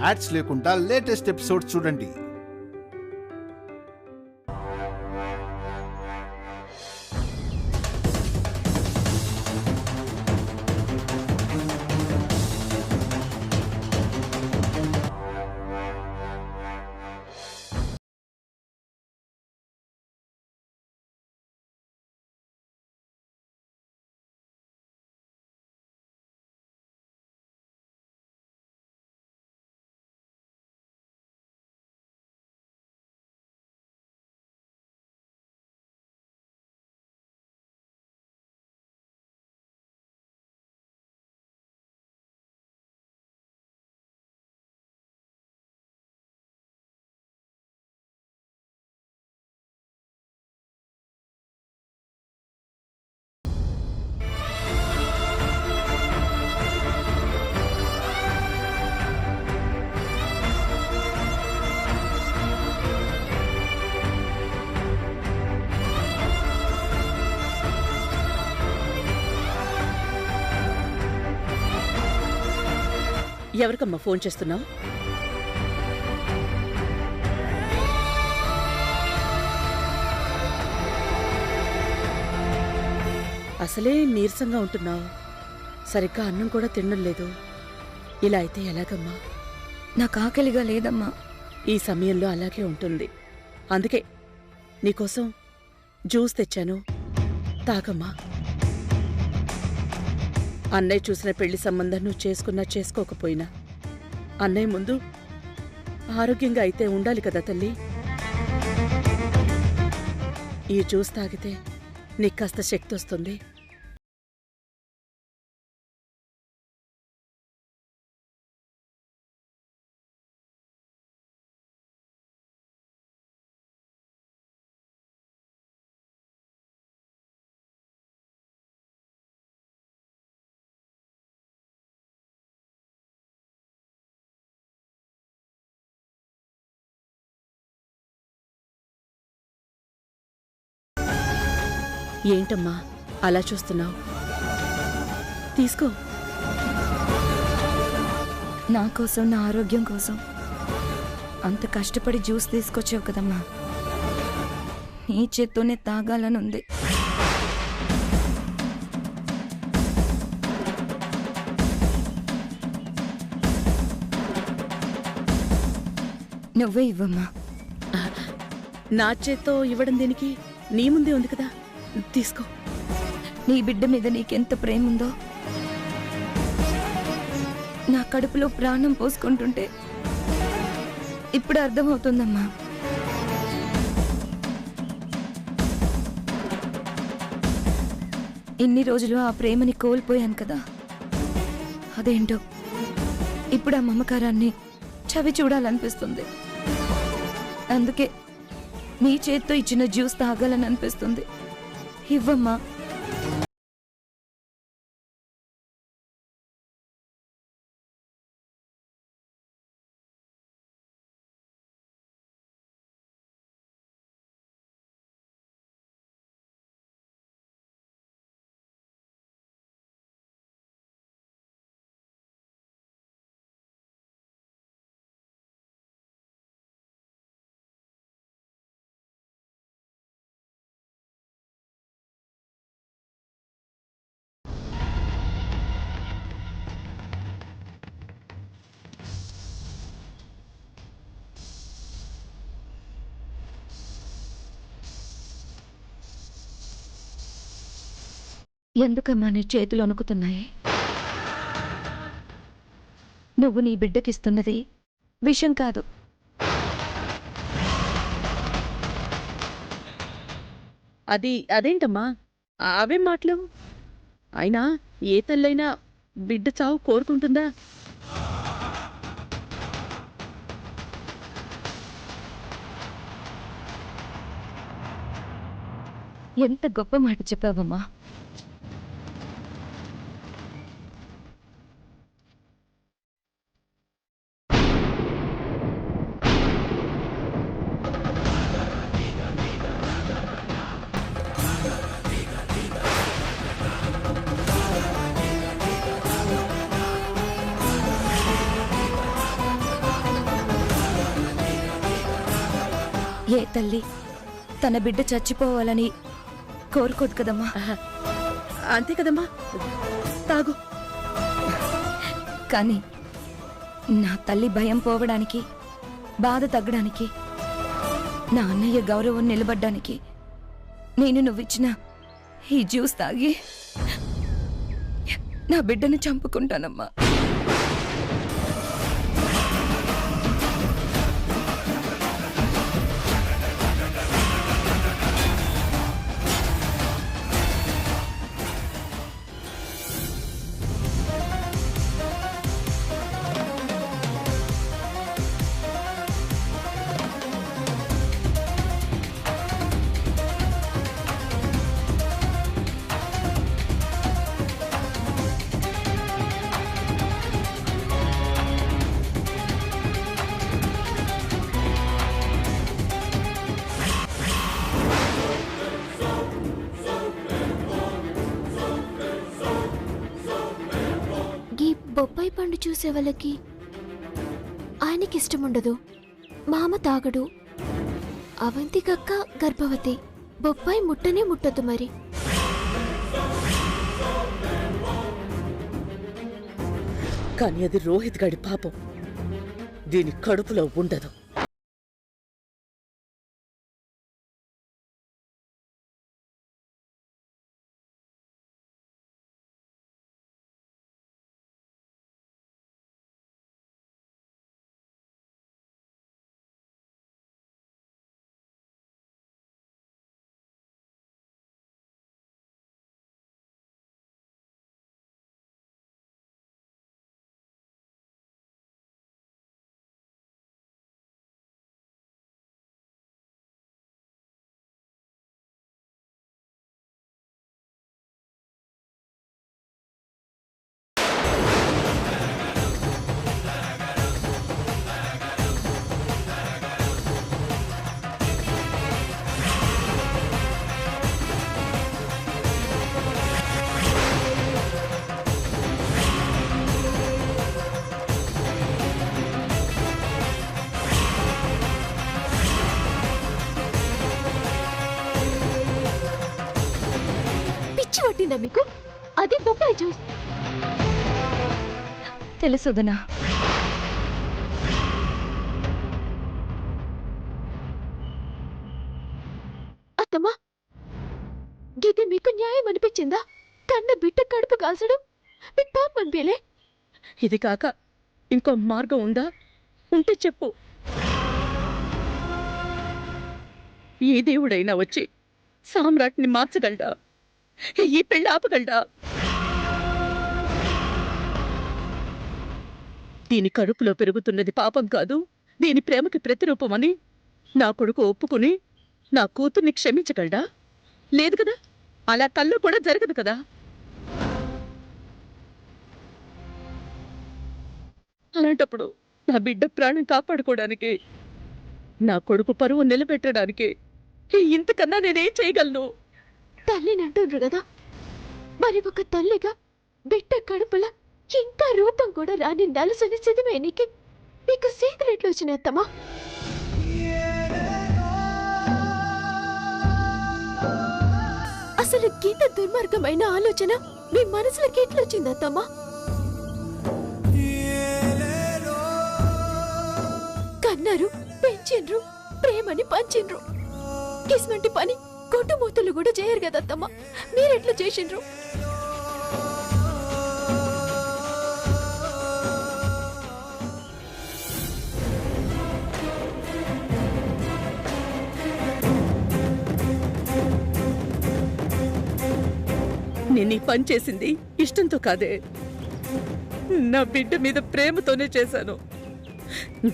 Ads లేకుండా latest episodes చూడండి. ఎవరికమ్మా phone చేస్తున్నావు? అసలే నీరసంగా ఉంటున్నావు, సరిగ్గా అన్నం కూడా తినడం లేదు. ఇలా అయితే ఎలాగమ్మా? నాకు ఆకలిగా లేదమ్మా. ఈ సమయంలో అలాగే ఉంటుంది. అందుకే నీకోసం జ్యూస్ తెచ్చాను, తాగమ్మా. అన్నయ్య చూసిన పెళ్లి సంబంధం నువ్వు చేసుకున్నా చేసుకోకపోయినా అన్నయ్య ముందు ఆరోగ్యంగా అయితే ఉండాలి కదా తల్లి. ఈ జ్యూస్ తాగితే నీకు కాస్త శక్తి వస్తుంది. ఏంటమ్మా అలా చూస్తున్నావు? తీసుకో. నా కోసం, నా ఆరోగ్యం కోసం అంత కష్టపడి జ్యూస్ తీసుకొచ్చావు కదమ్మా. నీ చేత్తోనే తాగాలనుంది. నువ్వే ఇవ్వమ్మా. నా చేత్తో ఇవ్వడం దేనికి? నీ ముందే ఉంది కదా, తీసుకో. నీ బిడ్డ మీద నీకెంత ప్రేమ ఉందో నా కడుపులో ప్రాణం పోసుకుంటుంటే ఇప్పుడు అర్థమవుతుందమ్మా. ఇన్ని రోజులు ఆ ప్రేమని కోల్పోయాను కదా, అదేంటో ఇప్పుడు ఆ మమకారాన్ని చవి చూడాలనిపిస్తుంది. అందుకే నీ చేత్తో ఇచ్చిన జ్యూస్ తాగాలని అనిపిస్తుంది. ఇవ్వమ్మా. ఎందుకమ్మా నీ చేతులు వణుకుతున్నాయి? నువ్వు నీ బిడ్డకిస్తున్నది విషం కాదు. అదేంటమ్మా అవే మాటలు? అయినా ఏ తల్లైనా బిడ్డ చావు కోరుకుంటుందా? ఎంత గొప్ప మాట చెప్పావమ్మా. ఏ తల్లి తన బిడ్డ చచ్చిపోవాలని కోరుకోదు కదమ్మా. అంతే కదమ్మా, తాగు. కానీ నా తల్లి భయం పోవడానికి, బాధ తగ్గడానికి, నా అన్నయ్య గౌరవం నిలబడ్డానికి నేను నువ్విచ్చిన ఈ జ్యూస్ తాగి నా బిడ్డను చంపుకుంటానమ్మా. బొప్పాయి పండు చూసే వాళ్ళకి ఆయనకి ఇష్టముండదు. మామ తాగడు. అవంతికక్క గర్భవతి. బొప్పాయి ముట్టనే ముట్టదు. మరి కానీ అది రోహిత్ గాడి పాపం. దీని కడుపులో ఉండదు. పట్టిందా మీకు? అది బొప్పాయి జ్యూస్. తెలుసు వదినా. అత్తమ్మా, గిది మీకు న్యాయం అనిపించిందా? కన్న బిడ్డ కడుపు కాల్చడం మీకు పాపం అనిపించలే? ఇది కాక ఇంకో మార్గం ఉందా? ఉంటే చెప్పు. ఏ దేవుడైనా వచ్చి సామ్రాట్ని మార్చగలడా? ఈ పెళ్ళి ఆపగలడా? దీని కడుపులో పెరుగుతున్నది పాపం కాదు, దీని ప్రేమకి ప్రతిరూపమని నా కొడుకు ఒప్పుకుని నా కూతుర్ని క్షమించగలడా? లేదు కదా. అలా కళ్ళు కూడా జరగదు కదా. అలాంటప్పుడు నా బిడ్డ ప్రాణం కాపాడుకోవడానికి, నా కొడుకు పరువు నిలబెట్టడానికి ఇంతకన్నా నేనేం చేయగలను? తల్లిని అంటుండ్రు కదా, మరి ఒక తల్లిగా బిడ్డ కడుపుల ఇంకా రూపం కూడా రాని నలుసని చదివేనికి మీకు సీక్రెట్లు వచ్చినాయత్తమ్మా. అసలు గీత దుర్మార్గమైన ఆలోచన మీ మనసులోకి ఎట్లొచ్చిందత్తమ్మా? కన్నారు, పెంచిండ్రు, ప్రేమని పంచిండ్రు. కిస్మంటి పని కొట్టుమూతులు కూడా చేయరు కదత్తమ్మా. మీరెట్లా చేసిండ్రు? నేను ఈ పని చేసింది ఇష్టంతో కాదే, నా బిడ్డ మీద ప్రేమతోనే చేశాను.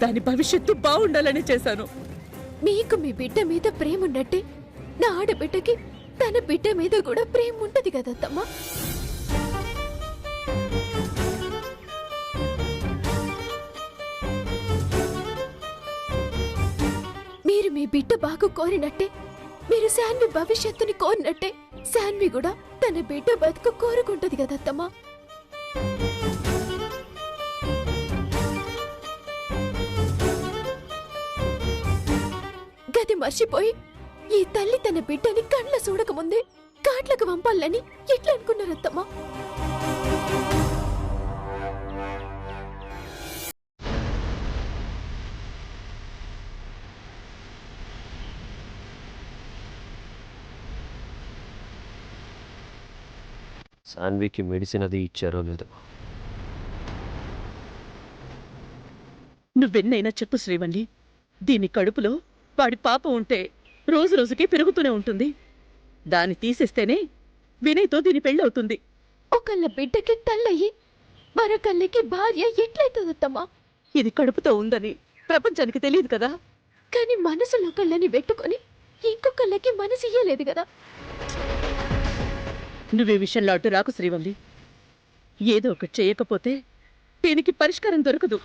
దాని భవిష్యత్తు బాగుండాలని చేశాను. మీకు మీ బిడ్డ మీద ప్రేమ ఉన్నట్టే నా ఆడబిడ్డకి తన బిడ్డ మీద కూడా ప్రేమ ఉంటది కదత్తమ్మా. మీరు మీ బిడ్డ బాగు కోరినట్టే, మీరు శాన్వి భవిష్యత్తుని కోరినట్టే శాన్వి కూడా తన బిడ్డ బతుకు కోరుకుంటది కదత్తమ్మా. గది మర్చిపోయి ఈ తల్లి తన బిడ్డని కండ్ల చూడకముందే కాట్లకు పంపాలని ఎట్లా అనుకున్నారత్తమ్మా? సాన్వికి మెడిసిన్ అది ఇచ్చారో లేదో. నువ్వెన్నైనా చెప్పు శ్రీవల్లి. దీని కడుపులో వాడి పాప ఉంటే రోజు రోజుకి పెరుగుతూనే ఉంటుంది. దాన్ని తీసేస్తేనే వినయ్తో దీని పెళ్ళవుతుంది. ఒకళ్ళ బిడ్డకి తల్లయ్యి మరొకళ్ళకి భార్య ఎట్లయితుందత్తమ్మా? ఇది కడుపుతో ఉందని ప్రపంచానికి తెలియదు కదా. కానీ మనసులో ఒకళ్ళని పెట్టుకొని ఇంకొకళ్ళకి మనసు ఇయ్యలేదు కదా. నువ్వే విషయంలో అటు రాకు శ్రీవల్లి. ఏదో ఒకటి చేయకపోతే దీనికి పరిష్కారం దొరకదు.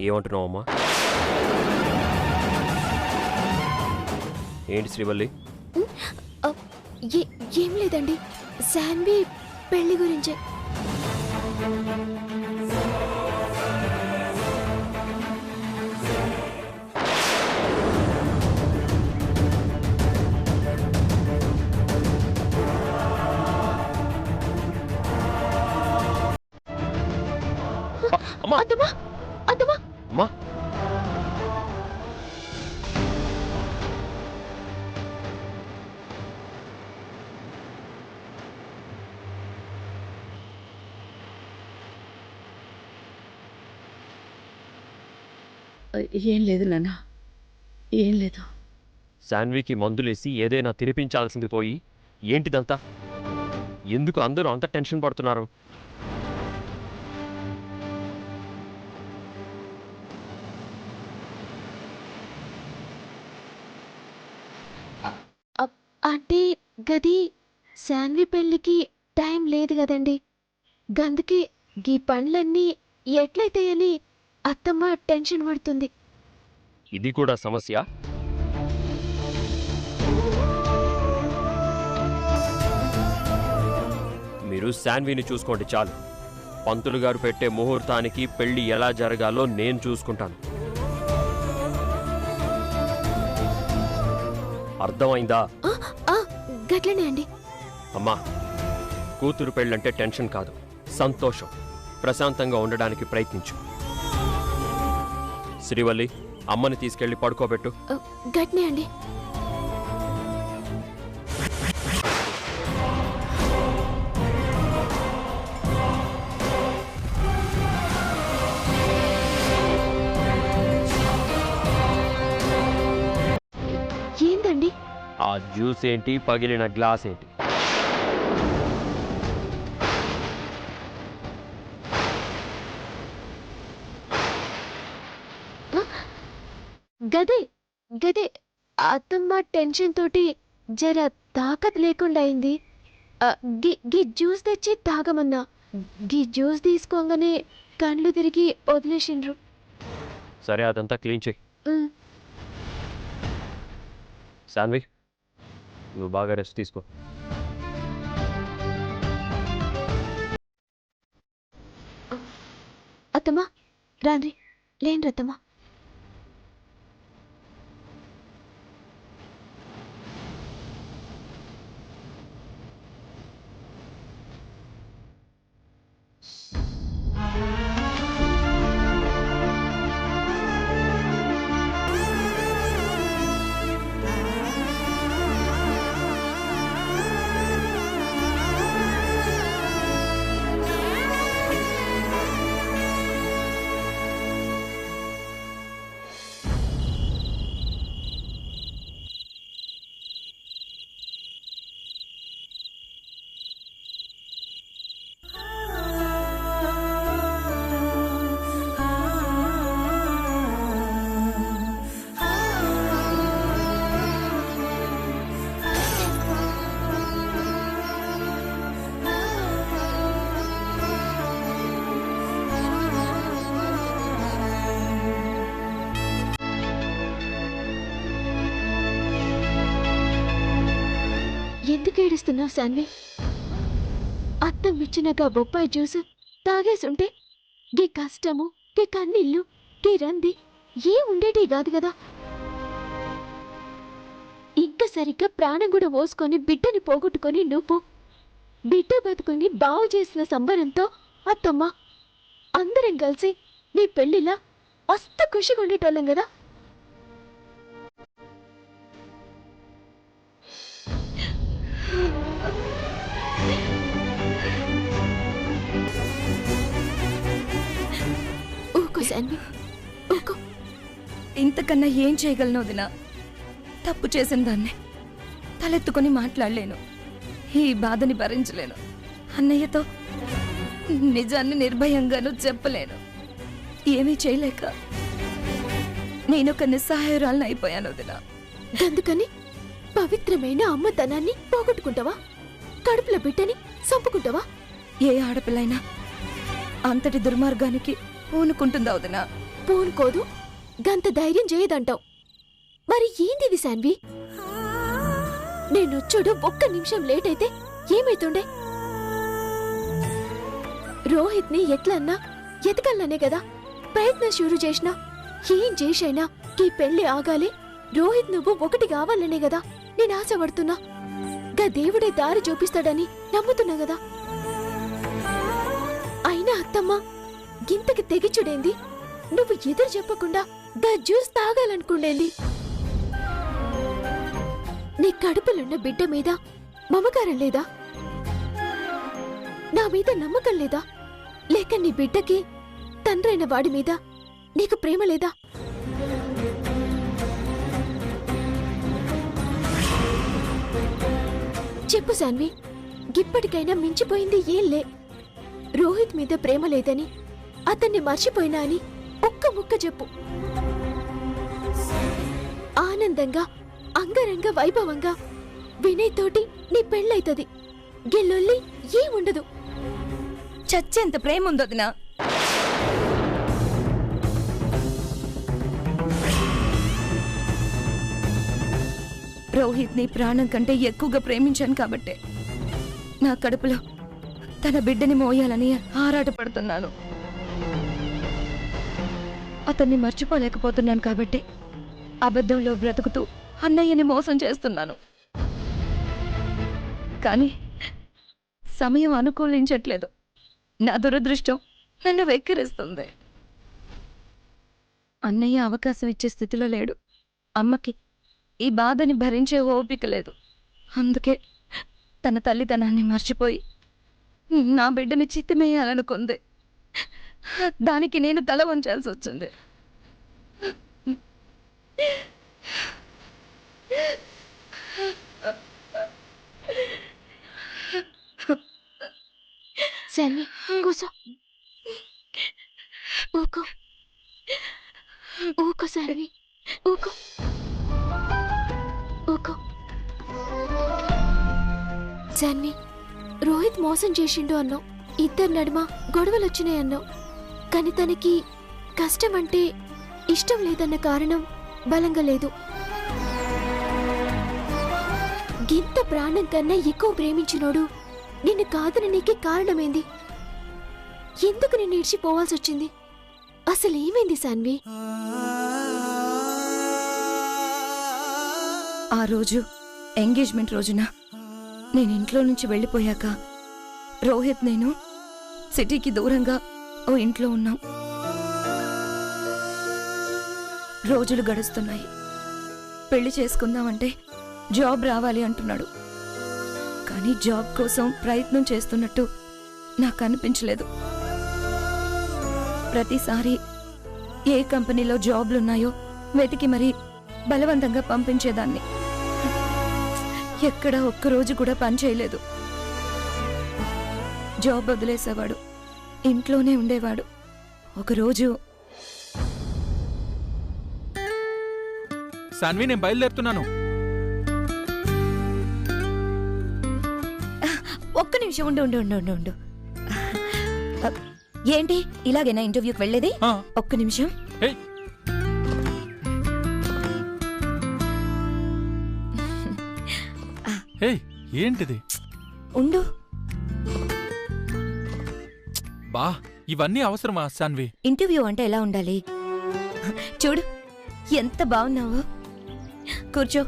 ఏమంటున్నావు అమ్మా? ఏంటి శ్రీవల్లి? ఏం లేదండి, శాన్వి పెళ్లి గురించే. అమ్మా అత్తమ్మా, అత్తమ్మా, అమ్మా ఏం లేదు నాన్న, ఏం లేదు. శాన్వికి మందులేసి ఏదైనా తినిపించాల్సింది పోయి ఏంటిదంతా? ఎందుకు అందరూ అంత టెన్షన్ పడుతున్నారు? అంటే గది శాన్వి పెళ్లికి టైం లేదు కదండి. గందుకే గీ పండ్లన్నీ ఎట్లయితాయని అత్తమ్మ టెన్షన్ పడుతుంది. ఇది కూడా సమస్య? మీరు శాన్విని చూసుకోండి చాలు. పంతులు గారు పెట్టే ముహూర్తానికి పెళ్లి ఎలా జరగాలో నేను చూసుకుంటాను. అర్థమైందా? గట్లనే అండి. అమ్మా, కూతురు పెళ్ళంటే టెన్షన్ కాదు, సంతోషం. ప్రశాంతంగా ఉండడానికి ప్రయత్నించు. శ్రీవల్లి, అమ్మని తీసుకెళ్లి పడుకోబెట్టు. గట్నే అండి. ఏందండి? ఆ జ్యూస్ ఏంటి, పగిలిన గ్లాస్ ఏంటి? గదే గదే అత్తమ్మ టెన్షన్ తోటి జర తాకత్ లేకుండా అయింది. గీ జ్యూస్ తెచ్చి తాగమన్నా. గీ జ్యూస్ తీసుకోగానే కండ్లు తిరిగి వదిలేసిండ్రు. సరే, అదంతా క్లీన్ చెయ్యి. ఉమ్. శాన్వి, నువ్వు బాగా రెస్ట్ తీసుకో. అత్తమ్మా రాండి, లేండి అత్తమ్మా. చేస్తున్నావు శాన్వి? అత్తం ఇచ్చినాక బొప్పాయి జ్యూస్ తాగేసుంటే గీ కష్టము, గీ కన్నీళ్ళు, గీ రంది ఏ ఉండేటి కాదు కదా. ఇంకా సరిగ్గా ప్రాణం కూడా పోసుకొని బిడ్డని పోగొట్టుకొని నువ్వు బిడ్డ బతుకుని బాగు చేసిన సంబరంతో అత్తమ్మ అందరం కలిసి నీ పెళ్లిలా మస్తు ఖుషిగా ఉండేటోళ్ళం కదా. ఊకో శాన్వి, ఊకో. ఇంతకన్నా ఏం చేయగలను వదినా? తప్పు చేసిన దాన్ని తలెత్తుకొని మాట్లాడలేను. ఈ బాధని భరించలేను. అన్నయ్యతో నిజాన్ని నిర్భయంగాను చెప్పలేను. ఏమీ చేయలేక నేనొక నిస్సహాయురాలను అయిపోయాను వదినా. అందుకని పవిత్రమైన అమ్మతనాన్ని పోగొట్టుకుంటావా? కడుపులో బిడ్డని చంపుకుంటావా? ఏ ఆడపిల్లైనా అంతటి దుర్మార్గానికి పూనుకుంటుందా వదినా? పూనుకోదు, గంత ధైర్యం చేయదంటావు. మరి ఏందిది శాన్వి? నేనొచ్చుడు ఒక్క నిమిషం లేట్ అయితే ఏమైతుండే? రోహిత్ని ఎట్లన్నా ఎతకల్లనే కదా ప్రయత్నం షురు చేసినా. ఏం చేసైనా ఈ పెళ్లి ఆగాలి, రోహిత్ నువ్వు ఒకటి కావాలనే కదా నేను ఆశపడుతున్నా. గా దేవుడే దారి చూపిస్తాడని నమ్ముతున్నా కదా. అయినా అత్తమ్మ గింతకి తెగిచుడేంది? నువ్వు ఎదురు చెప్పకుండా గా జ్యూస్ తాగాలనుకుండేంది? నీ కడుపులున్న బిడ్డ మీద మమకారం లేదా? నా మీద నమ్మకం లేదా? లేక నీ బిడ్డకి తండ్రైన వాడి మీద నీకు ప్రేమ లేదా? చెప్పు శాన్వి, ఇప్పటికైనా మించిపోయింది ఏం లే. రోహిత్ మీద ప్రేమ లేదని, అతన్ని మర్చిపోయినా అని ఒక్క ముక్క చెప్పు. ఆనందంగా అంగరంగ వైభవంగా వినయ్ తోటి నీ పెళ్ళైతది. గిల్లొల్లి ఏముండదు. చచ్చేంత ప్రేమ ఉంది వదినా. రోహిత్ని ప్రాణం కంటే ఎక్కువగా ప్రేమించాను కాబట్టే నా కడుపులో తన బిడ్డని మోయాలని ఆరాటపడుతున్నాను. అతన్ని మర్చిపోలేకపోతున్నాను కాబట్టి అబద్ధంలో బ్రతుకుతూ అన్నయ్యని మోసం చేస్తున్నాను. కానీ సమయం అనుకూలించట్లేదు. నా దురదృష్టం నన్ను వెక్కిరిస్తుంది. అన్నయ్య అవకాశం ఇచ్చే స్థితిలో లేడు. అమ్మకి ఈ బాధని భరించే ఓపిక లేదు. అందుకే తన తల్లిదండ్రులని మర్చిపోయి నా బిడ్డని చిత్తమేయాలనుకుంది. దానికి నేను తల వంచాల్సి వచ్చింది. శాన్వి కూసో. ఊకో ఊకో శాన్వి, ఊకో ఊకో. శాన్వి, రోహిత్ మోసం చేసిండు అన్నావు. ఇద్దరు నడుమ గొడవలొచ్చినాయి అన్నావు. కానీ తనకి కష్టం అంటే ఇష్టం లేదన్న కారణం బలంగా లేదు. గింత ప్రాణం కన్నా ఎక్కువ ప్రేమించినోడు నిన్ను కాదని నీకే కారణమేంది? ఎందుకు నిన్ను ఇడిచిపోవాల్సి వచ్చింది? అసలు ఏమైంది శాన్వి? ఆ రోజు ఎంగేజ్మెంట్ రోజున నేను ఇంట్లో నుంచి వెళ్ళిపోయాక రోహిత్ నేను సిటీకి దూరంగా ఓ ఇంట్లో ఉన్నాం. రోజులు గడుస్తున్నాయి. పెళ్లి చేసుకుందామంటే జాబ్ రావాలి అంటున్నాడు. కానీ జాబ్ కోసం ప్రయత్నం చేస్తున్నట్టు నాకు అనిపించలేదు. ప్రతిసారి ఏ కంపెనీలో జాబ్లున్నాయో వెతికి మరీ బలవంతంగా పంపించేదాన్ని. ఎక్కడా ఒక్కరోజు కూడా పని చేయలేదు. జాబ్ వదిలేసేవాడు, ఇంట్లోనే ఉండేవాడు. ఒకరోజు సాన్వి, నేను బయలుదేరుతున్నాను. ఒక్క నిమిషం ఉండు ఉండు ఉండు ఉండు ఉండు. ఏంటి ఇలాగేనా ఇంటర్వ్యూకి వెళ్ళేది? ఆ. ఒక్క నిమిషం. ఏయ్. ఏయ్, ఏంటిది? ఉండు. బా ఇవన్నీ అవసరమా సాన్వి? ఇంటర్వ్యూ అంటే ఎలా ఉండాలి? చూడు ఎంత బాగున్నావు. కూర్చో.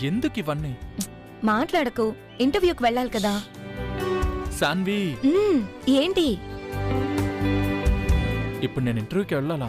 ఎందుకు ఇవన్నీ? మాట్లాడకు, ఇంటర్వ్యూకి వెళ్ళాలి కదా. సాన్వి ఏంటి? ఇప్పుడు నేను ఇంటర్వ్యూకి వెళ్ళాలా?